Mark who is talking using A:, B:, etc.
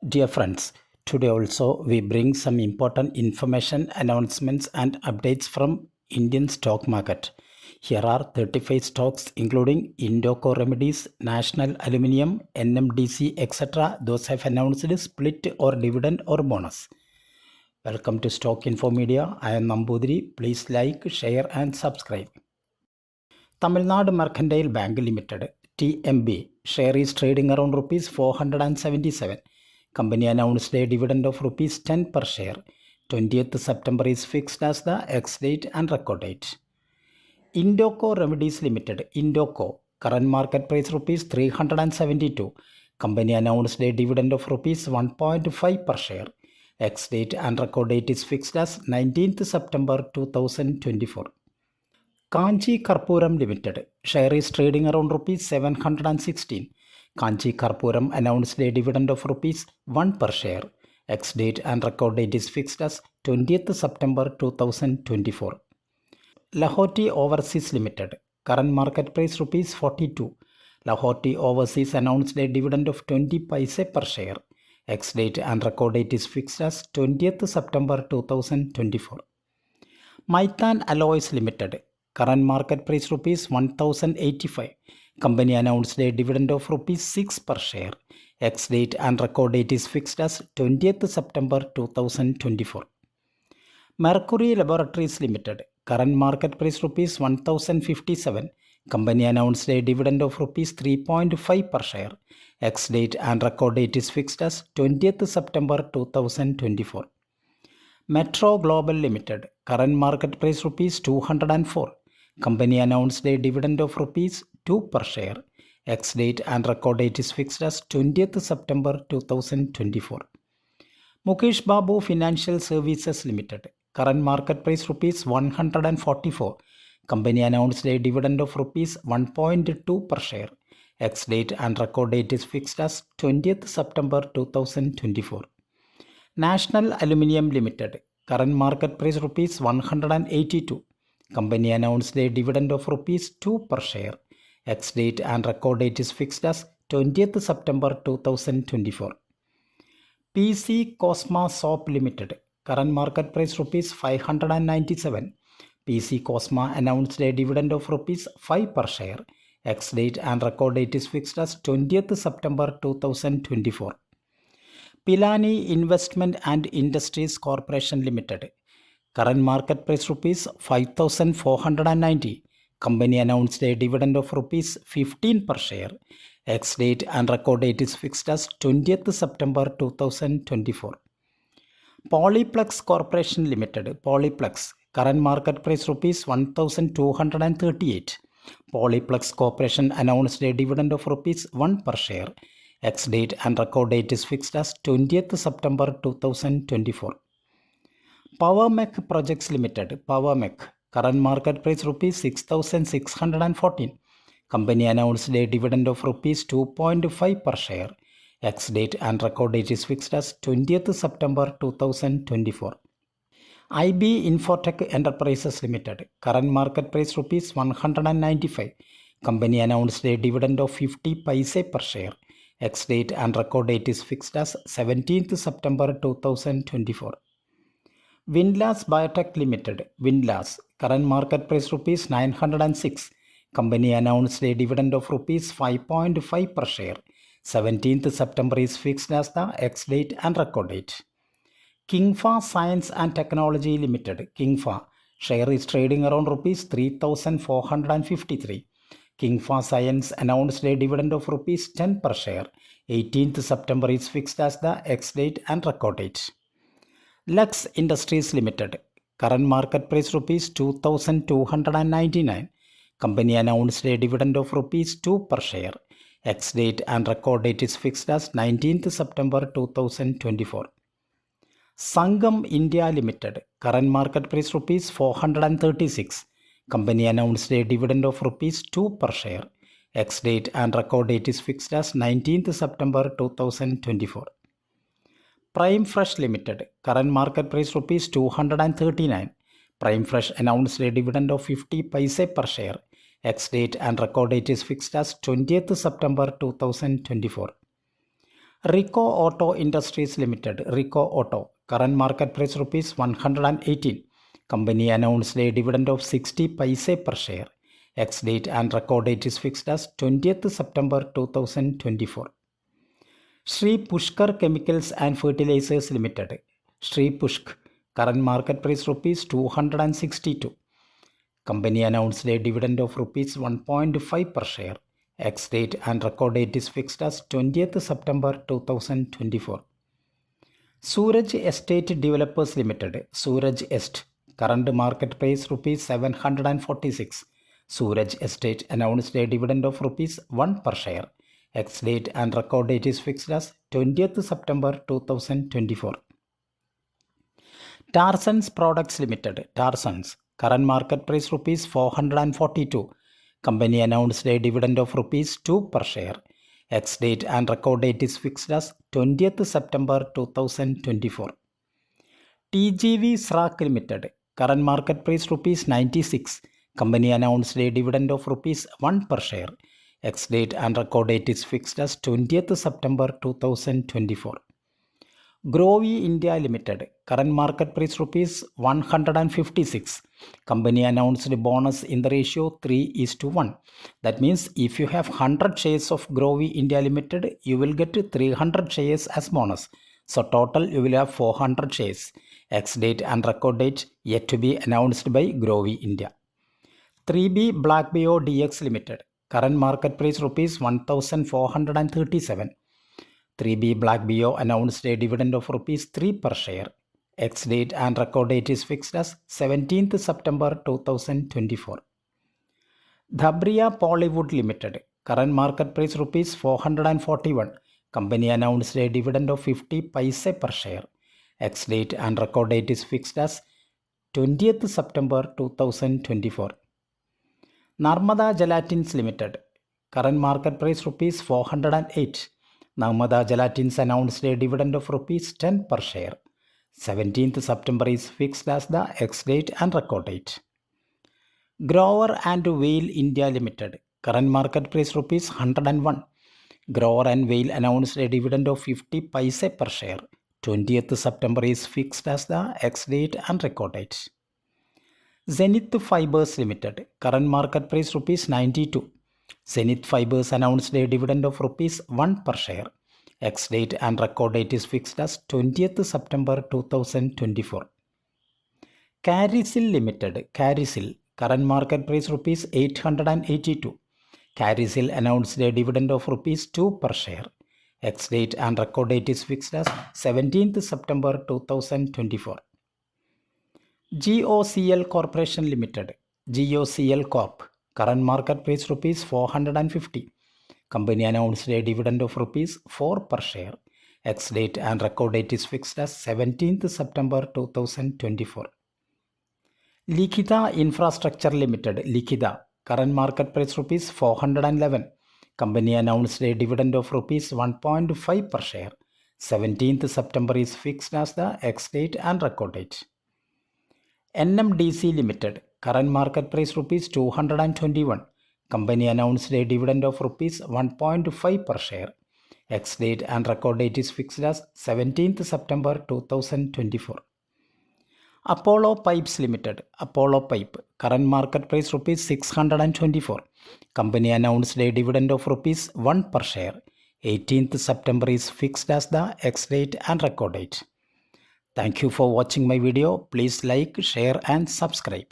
A: Dear friends, today also we bring some important information, announcements and updates from Indian stock market. Here are 35 stocks including Indoco Remedies, National Aluminium, NMDC, etc. Those have announced split or dividend or bonus. Welcome to Stock Info Media. I am Nambudiri. Please like, share and subscribe. Tamil Nadu Mercantile Bank Limited, TMB, share is trading around rupees 477. Company announced a dividend of rupees 10 per share. 20th September is fixed as the ex-date and record date. Indoco Remedies Limited, Indoco, current market price rupees 372. Company announced a dividend of rupees 1.5 per share. Ex-date and record date is fixed as 19th September 2024. Kanchi Karpuram Limited, share is trading around rupees 716. Kanchi Karpuram announced a dividend of rupees 1 per share. Ex-date and record date is fixed as 20th September 2024. Lahoti Overseas Limited, current market price rupees 42. Lahoti Overseas announced a dividend of 20 paise per share. Ex-date and record date is fixed as 20th September 2024. Maitan Alloys Limited, current market price rupees 1085. Company announced a dividend of rupees 6 per share. Ex-date and record date is fixed as 20th September 2024. Mercury Laboratories Limited, current market price rupees 1057. Company announced a dividend of rupees 3.5 per share. Ex-date and record date is fixed as 20th September 2024. Metro Global Limited, current market price rupees 204. Company announced a dividend of rupees 2 per share. Ex-date and record date is fixed as 20th September 2024. Mukesh Babu Financial Services Limited, current market price rupees 144. Company announced a dividend of rupees 1.2 per share. Ex-date and record date is fixed as 20th September 2024. National Aluminium Limited, current market price rupees 182. Company announced a dividend of rupees 2 per share. Ex-date and record date is fixed as 20th September 2024. PC Cosma Soap Limited, current market price rupees 597. PC Cosma announced a dividend of rupees 5 per share. Ex-date and record date is fixed as 20th September 2024. Pilani Investment and Industries Corporation Limited, current market price rupees 5490. Company announced a dividend of rupees 15 per share. Ex-date and record date is fixed as 20th September 2024. Polyplex Corporation Limited, Polyplex, current market price rupees 1238. Polyplex Corporation announced a dividend of rupees 1 per share. Ex-date and record date is fixed as 20th September 2024. Powermech Projects Limited, Powermech, current market price rupees 6614. Company announced a dividend of rupees 2.5 per share. Ex-date and record date is fixed as 20th September 2024. IB Infotech Enterprises Limited, current market price rupees 195. Company announced a dividend of 50 paise per share. Ex-date and record date is fixed as 17th September 2024. Winlas Biotech Limited, Winlas, current market price rupees 906. Company announced a dividend of rupees 5.5 per share. 17th September is fixed as the ex-date and record date. Kingfa Science and Technology Limited, Kingfa, share is trading around rupees 3453. Kingfa Science announced a dividend of rupees 10 per share. 18th September is fixed as the ex-date and record date. Lux Industries Limited, current market price rupees 2299. Company announced a dividend of rupees 2 per share. Ex-date and record date is fixed as 19th September 2024. Sangam India Limited, current market price rupees 436. Company announced a dividend of rupees 2 per share. Ex-date and record date is fixed as 19th September 2024. Prime Fresh Limited, current market price rupees 239. Prime Fresh announced a dividend of 50 paise per share. Ex-date and record date is fixed as 20th September 2024. Rico Auto Industries Limited, Rico Auto, current market price rupees 118. Company announced a dividend of 60 paise per share. Ex-date and record date is fixed as 20th September 2024. Sri Pushkar Chemicals and Fertilizers Limited, Sri Pushk, current market price rupees 262. Company announced a dividend of rupees 1.5 per share. Ex-date and record date is fixed as 20th September 2024. Suraj Estate Developers Limited, Suraj Est, current market price rupees 746. Suraj Estate announced a dividend of rupees 1 per share. Ex-date and record date is fixed as 20th September 2024. Tarsans Products Limited, Tarsans, current market price rupees 442. Company announced a dividend of rupees 2 per share. Ex-date and record date is fixed as 20th September 2024. TGV SRAC Limited, current market price rupees 96. Company announced a dividend of rupees 1 per share. Ex-date and record date is fixed as 20th September 2024. Growy India Limited, current market price rupees 156. Company announced a bonus in the ratio 3:1. That means if you have 100 shares of Growy India Limited, you will get 300 shares as bonus. So total you will have 400 shares. Ex-date and record date yet to be announced by Growy India. 3B Black Bio DX Limited, current market price rupees 1437. 3B Black Bio announced a dividend of rupees 3 per share. Ex-date and record date is fixed as 17th September 2024. Dhabria Pollywood Limited, current market price rupees 441. Company announced a dividend of 50 paise per share. Ex-date and record date is fixed as 20th September 2024. Narmada Gelatins Limited, current market price rupees 408. Narmada Gelatins announced a dividend of rupees 10 per share. 17th September is fixed as the ex-date and record date. Grower and Vale India Limited, current market price rupees 101. Grower and Vale announced a dividend of 50 paise per share. 20th September is fixed as the ex-date and record date. Zenith Fibers Limited, current market price rupees 92. Zenith Fibers announced a dividend of rupees 1 per share. Ex-date and record date is fixed as 20th September 2024. Caricil Limited, Caricil, current market price rupees 882. Caricil announced a dividend of rupees 2 per share. Ex-date and record date is fixed as 17th September 2024. GOCL Corporation Limited, GOCL Corp, current market price rupees 450. Company announced a dividend of rupees 4 per share. Ex-date and record date is fixed as 17th September 2024. Likhita Infrastructure Limited, Likhita, current market price rupees 411. Company announced a dividend of rupees 1.5 per share. 17th September is fixed as the ex-date and record date. NMDC Limited, current market price rupees 221. Company announced a dividend of rupees 1.5 per share. Ex-date and record date is fixed as 17th September 2024. Apollo Pipes Limited, Apollo Pipe, current market price rupees 624. Company announced a dividend of rupees 1 per share. 18th September is fixed as the ex-date and record date. Thank you for watching my video. Please like, share and subscribe.